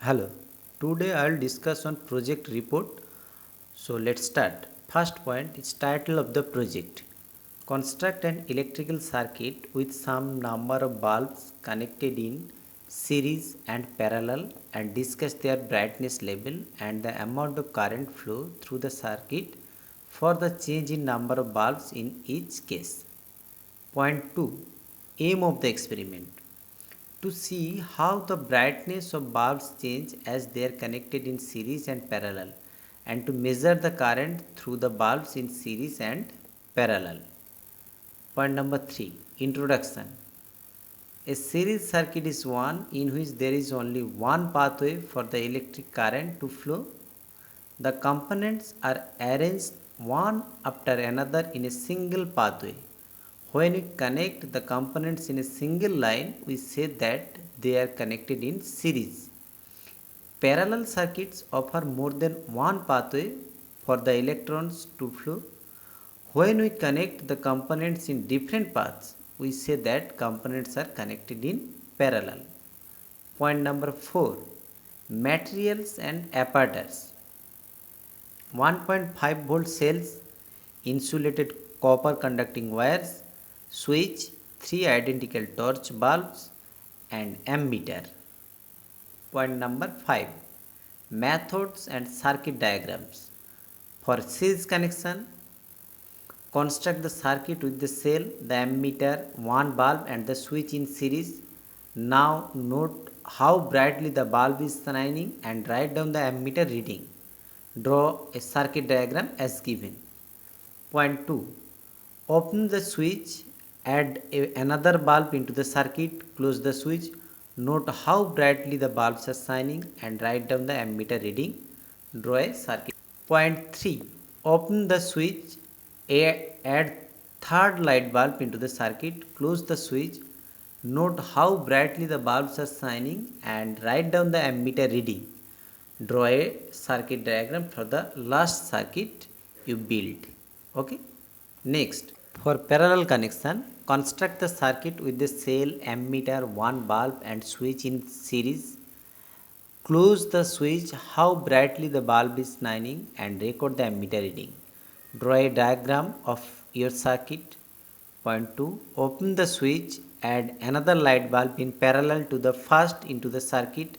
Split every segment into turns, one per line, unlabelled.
Hello, today I'll discuss on project report. So let's start. First point is title of the project. Construct an electrical circuit with some number of bulbs connected in series and parallel and discuss their brightness level and the amount of current flow through the circuit for the change in number of bulbs in each case. Point 2. Aim of the experiment to see how the brightness of bulbs change as they are connected in series and parallel and to measure the current through the bulbs in series and parallel. Point number 3. Introduction. A series circuit is one in which there is only one pathway for the electric current to flow. The components are arranged one after another in a single pathway. When we connect the components in a single line, we say that they are connected in series. Parallel circuits offer more than one pathway for the electrons to flow. When we connect the components in different paths, we say that components are connected in parallel. Point number 4. Materials and apparatus. 1.5 volt cells, insulated copper conducting wires, switch, 3 identical torch bulbs and ammeter. Point number 5. Methods and circuit diagrams. For series connection, construct the circuit with the cell, the ammeter, one bulb and the switch in series. Now note how brightly the bulb is shining and write down the ammeter reading. Draw a circuit diagram as given. Point 2. Open the switch, add another bulb into the circuit, close the switch. Note how brightly the bulbs are shining and write down the ammeter reading. Draw a circuit. Point 3. Open the switch, add third light bulb into the circuit, close the switch. Note how brightly the bulbs are shining and write down the ammeter reading. Draw a circuit diagram for the last circuit you build. Okay. Next, for parallel connection, construct the circuit with the cell, ammeter, one bulb and switch in series. Close the switch how brightly the bulb is shining and record the ammeter reading. Draw a diagram of your circuit. Point 2. Open the switch, add another light bulb in parallel to the first into the circuit.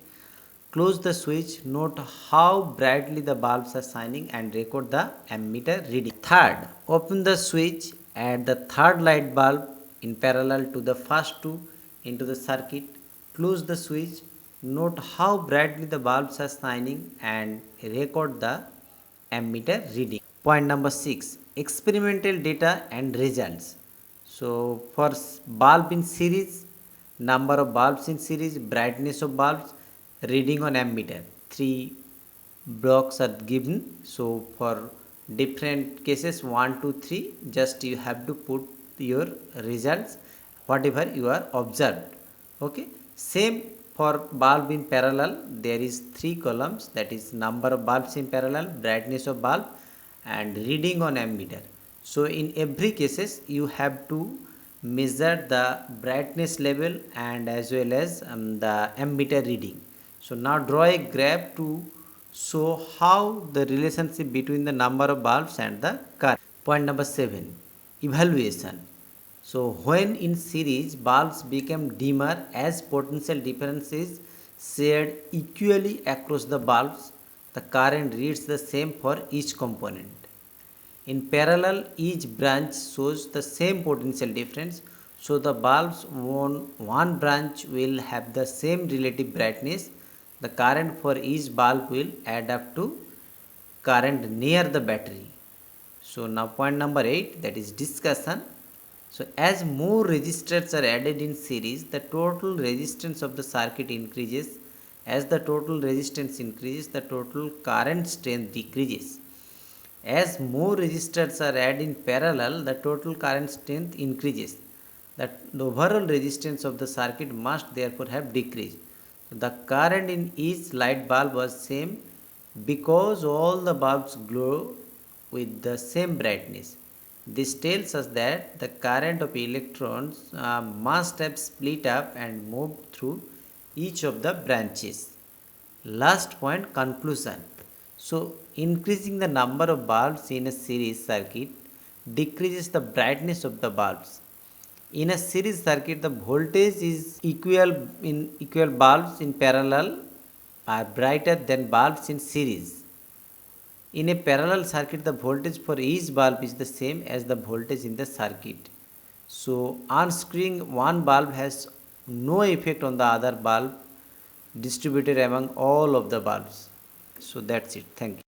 Close the switch, note how brightly the bulbs are shining and record the ammeter reading. Third, open the switch, add the third light bulb in parallel to the first two into the circuit. Close the switch, note how brightly the bulbs are shining and record the ammeter reading. Point number 6. Experimental data and results. So for bulb in series, number of bulbs in series, brightness of bulbs, reading on ammeter. 3 blocks are given. So for different cases 1, 2, 3, just you have to put your results whatever you are observed. Okay. Same for bulb in parallel, there is 3 columns, that is number of bulbs in parallel, brightness of bulb and reading on ammeter. So in every cases you have to measure the brightness level and as well as the ammeter reading. So now draw a graph to show how the relationship between the number of bulbs and the current. Point number 7. Evaluation. So when in series bulbs become dimmer as potential difference is shared equally across the bulbs, the current reads the same for each component. In parallel, each branch shows the same potential difference, so the bulbs on one branch will have the same relative brightness. The current for each bulb will add up to current near the battery. So now point number 8, that is discussion. So as more resistors are added in series, the total resistance of the circuit increases. As the total resistance increases, the total current strength decreases. As more resistors are added in parallel, the total current strength increases. The overall resistance of the circuit must therefore have decreased. The current in each light bulb was same because all the bulbs glow with the same brightness. This tells us that the current of electrons must have split up and moved through each of the branches. Last point, conclusion. So increasing the number of bulbs in a series circuit decreases the brightness of the bulbs. In a series circuit, the voltage is equal bulbs in parallel are brighter than bulbs in series. In a parallel circuit, the voltage for each bulb is the same as the voltage in the circuit. So unscrewing one bulb has no effect on the other bulb distributed among all of the bulbs. So that's it. Thank you.